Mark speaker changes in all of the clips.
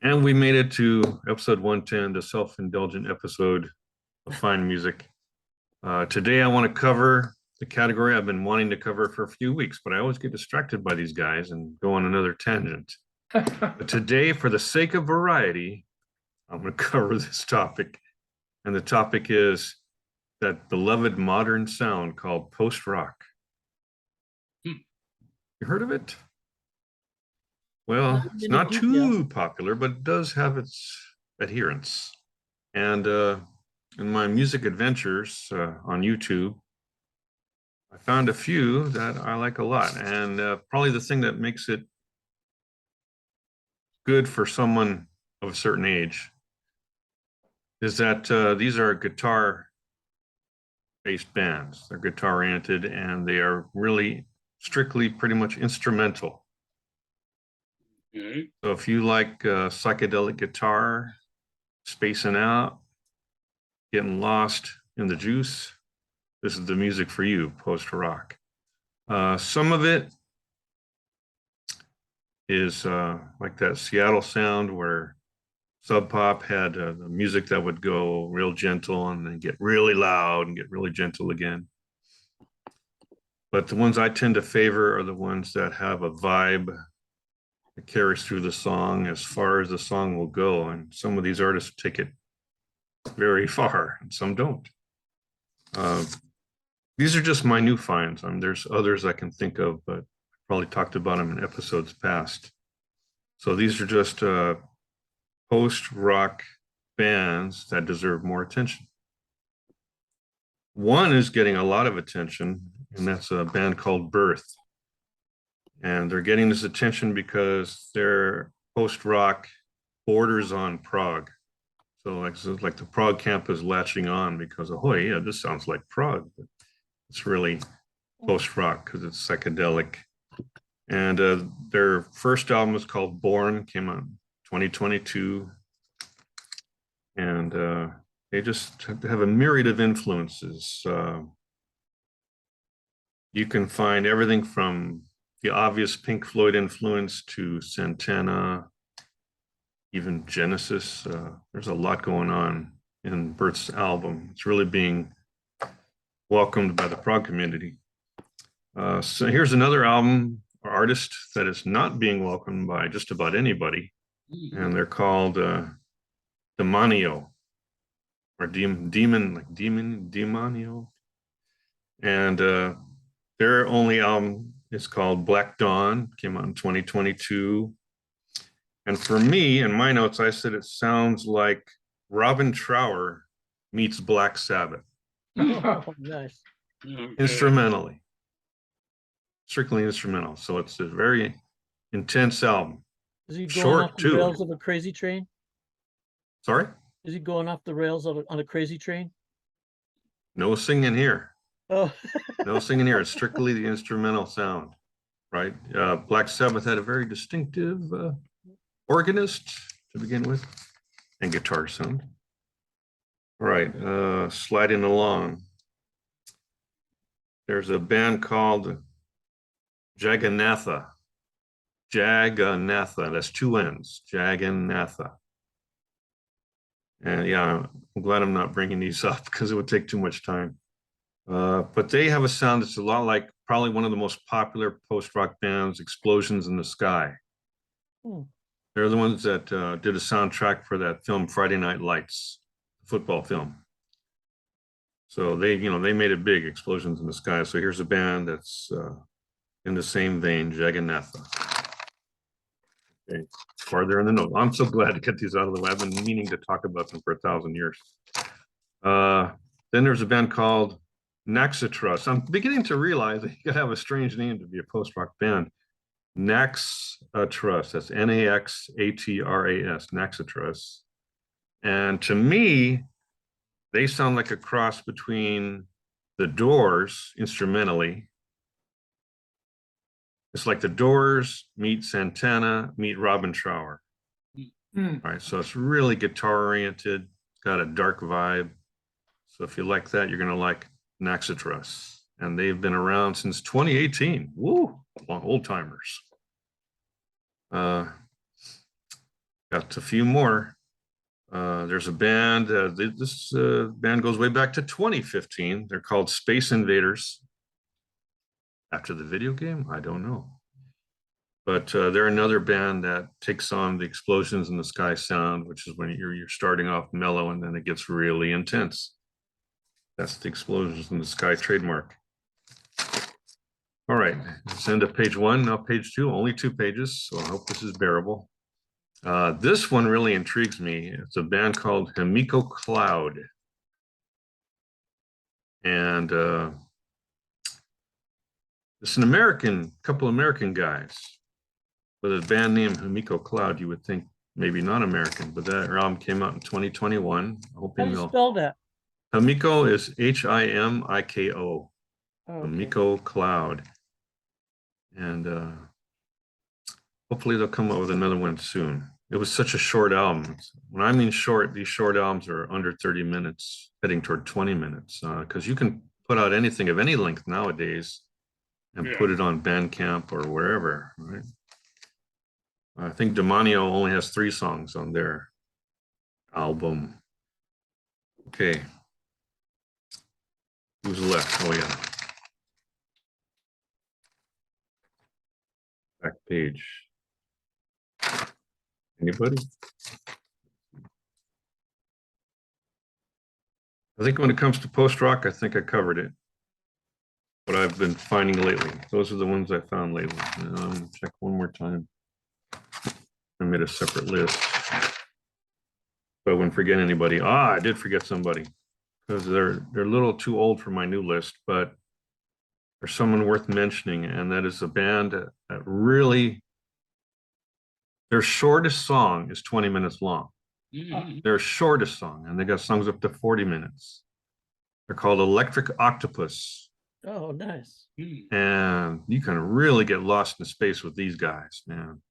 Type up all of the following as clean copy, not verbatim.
Speaker 1: And we made it to episode 110, the self-indulgent episode of Fine Music. Today I want to cover the category I've been wanting to cover for a few weeks, but I always get distracted by these guys and go on another tangent. But today, for the sake of variety, I'm going to cover this topic. And the topic is that beloved modern sound called post-rock. You heard of it? Well, it's not too popular, but it does have its adherents. And in my music adventures on YouTube, I found a few that I like a lot. And probably the thing that makes it good for someone of a certain age is that these are guitar-based bands. They're guitar-oriented, and they are really strictly pretty much instrumental. So if you like psychedelic guitar, spacing out, getting lost in the juice, this is the music for you, post-rock. Some of it is like that Seattle sound where Sub Pop had the music that would go real gentle and then get really loud and get really gentle again. But the ones I tend to favor are the ones that have a vibe that carries through the song as far as the song will go. And some of these artists take it very far and some don't. These are just my new finds. There's others I can think of, but I probably talked about them in episodes past. So these are just post-rock bands that deserve more attention. One is getting a lot of attention, and that's a band called Birth. And they're getting this attention because their post-rock borders on prog. So like the prog camp is latching on because, oh yeah, this sounds like prog. But it's really post-rock because it's psychedelic. And their first album is called Born, came out in 2022. And they just have a myriad of influences. You can find everything from the obvious Pink Floyd influence to Santana, even Genesis. There's a lot going on in Bert's album. It's really being welcomed by the prog community. So here's another album or artist that is not being welcomed by just about anybody, and they're called Demanio, or Demanio. And their only album is called Black Dawn, came out in 2022. And for me, in my notes, I said it sounds like Robin Trower meets Black Sabbath.
Speaker 2: Oh, nice.
Speaker 1: Instrumentally. Strictly instrumental. So it's a very intense album.
Speaker 2: Is he going
Speaker 1: Short
Speaker 2: off the
Speaker 1: too.
Speaker 2: rails of a crazy train?
Speaker 1: Sorry?
Speaker 2: Is he going off the rails on a crazy train?
Speaker 1: No singing here.
Speaker 2: Oh,
Speaker 1: No singing here. It's strictly the instrumental sound, right? Black Sabbath had a very distinctive organist to begin with, and guitar sound. All right, sliding along. There's a band called Jagannatha. Jagannatha, that's two N's, Jagannatha. And yeah, I'm glad I'm not bringing these up because it would take too much time. But they have a sound that's a lot like probably one of the most popular post-rock bands, Explosions in the Sky. They're the ones that did a soundtrack for that film Friday Night Lights, football film. So they made it big, Explosions in the Sky. So here's a band that's in the same vein, Jagannatha. Okay, farther in the note. I'm so glad to get these out of the way. I've been meaning to talk about them for 1,000 years. Then there's a band called Naxatras. I'm beginning to realize that you could have a strange name to be a post-rock band. Naxatras, that's Naxatras, Naxatras. And to me, they sound like a cross between the Doors instrumentally. It's like the Doors meet Santana, meet Robin Trower. All right, so it's really guitar oriented, got a dark vibe. So if you like that, you're gonna like Naxatras. And they've been around since 2018. Woo, long old timers. Got a few more. There's a band. This band goes way back to 2015. They're called Space Invaders. After the video game, I don't know. But they're another band that takes on the explosions in the sky sound, which is when you're starting off mellow and then it gets really intense. That's the explosions in the sky trademark. All right, let's end at page 1, now page 2, only 2 pages, so I hope this is bearable. This one really intrigues me. It's a band called Himiko Cloud. And it's an couple American guys. With a band named Himiko Cloud, you would think maybe not American, but that album came out in 2021.
Speaker 2: How do you spell that?
Speaker 1: Himiko is Himiko.
Speaker 2: Oh, okay.
Speaker 1: Himiko Cloud. And hopefully they'll come up with another one soon. It was such a short album. When I mean short, these short albums are under 30 minutes, heading toward 20 minutes, because you can put out anything of any length nowadays and put it on Bandcamp or wherever, right? I think Demanio only has 3 songs on their album. Okay. Who's left? Oh, yeah. Back page. Anybody? I think when it comes to post-rock, I think I covered it. What I've been finding lately. Those are the ones I found lately. Check one more time. I made a separate list. So I wouldn't forget anybody. I did forget somebody because they're a little too old for my new list, but there's someone worth mentioning, and that is a band that really, their shortest song is 20 minutes long. Their shortest song, and they got songs up to 40 minutes. They're called Electric Octopus.
Speaker 2: Oh, nice.
Speaker 1: And you can really get lost in space with these guys, man.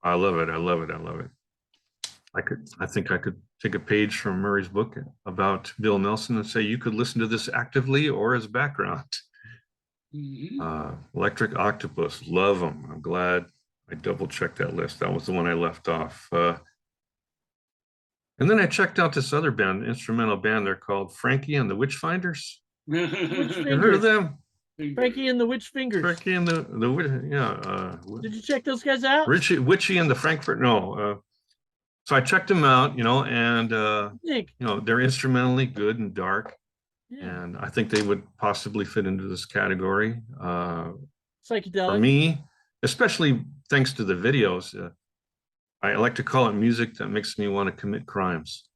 Speaker 1: I love it. I love it. I love it. I think I could take a page from Murray's book about Bill Nelson and say you could listen to this actively or as background. Electric Octopus, love them. I'm glad I double checked that list. That was the one I left off. And then I checked out this other band, instrumental band. They're called Frankie and the Witchfinders. You heard of them?
Speaker 2: Frankie and the Witch Fingers.
Speaker 1: Frankie and the yeah.
Speaker 2: Did you check those guys out?
Speaker 1: Witchy and the Frankfurt. No. So I checked them out, and they're instrumentally good and dark. Yeah. And I think they would possibly fit into this category.
Speaker 2: Psychedelic.
Speaker 1: For me, especially thanks to the videos, I like to call it music that makes me want to commit crimes.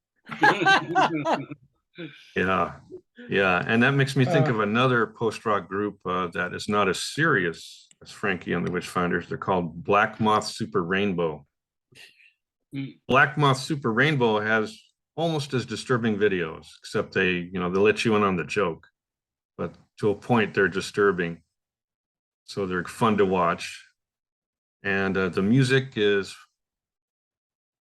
Speaker 1: Yeah, and that makes me think of another post-rock group that is not as serious as Frankie and the Witchfinders. They're called Black Moth Super Rainbow. Black Moth Super Rainbow has almost as disturbing videos, except they let you in on the joke, but to a point they're disturbing. So they're fun to watch, and the music is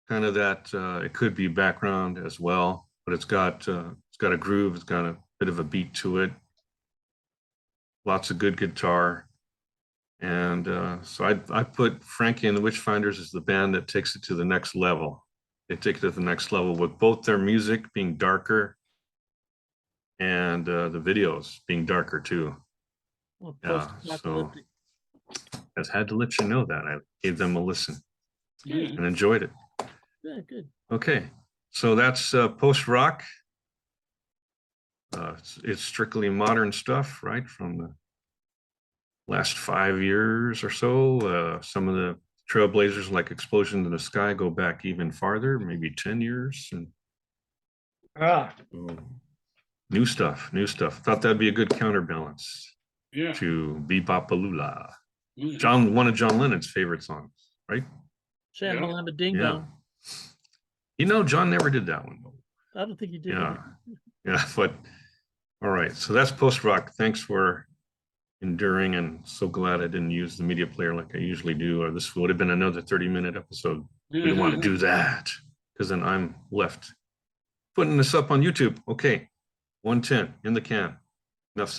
Speaker 1: kind of that. It could be background as well, but it's got a groove. It's got a bit of a beat to it. Lots of good guitar. And so I put Frankie and the Witchfinders as the band that takes it to the next level. They take it to the next level with both their music being darker and the videos being darker too.
Speaker 2: Well,
Speaker 1: so I just had to let you know that. I gave them a listen and enjoyed it.
Speaker 2: Yeah, good.
Speaker 1: Okay, so that's post-rock. It's strictly modern stuff, right? From the last 5 years or so. Some of the trailblazers like Explosion in the Sky go back even farther, maybe 10 years. And new stuff. Thought that'd be a good counterbalance to Bebopalula. One of John Lennon's favorite songs, right?
Speaker 2: Shamalama Ding Dong.
Speaker 1: John never did that one.
Speaker 2: I don't think he did.
Speaker 1: Yeah, but all right. So that's post-rock. Thanks for enduring, and so glad I didn't use the media player like I usually do, or this would have been another 30-minute episode. We don't want to do that because then I'm left putting this up on YouTube. Okay, 110 in the can. Enough said.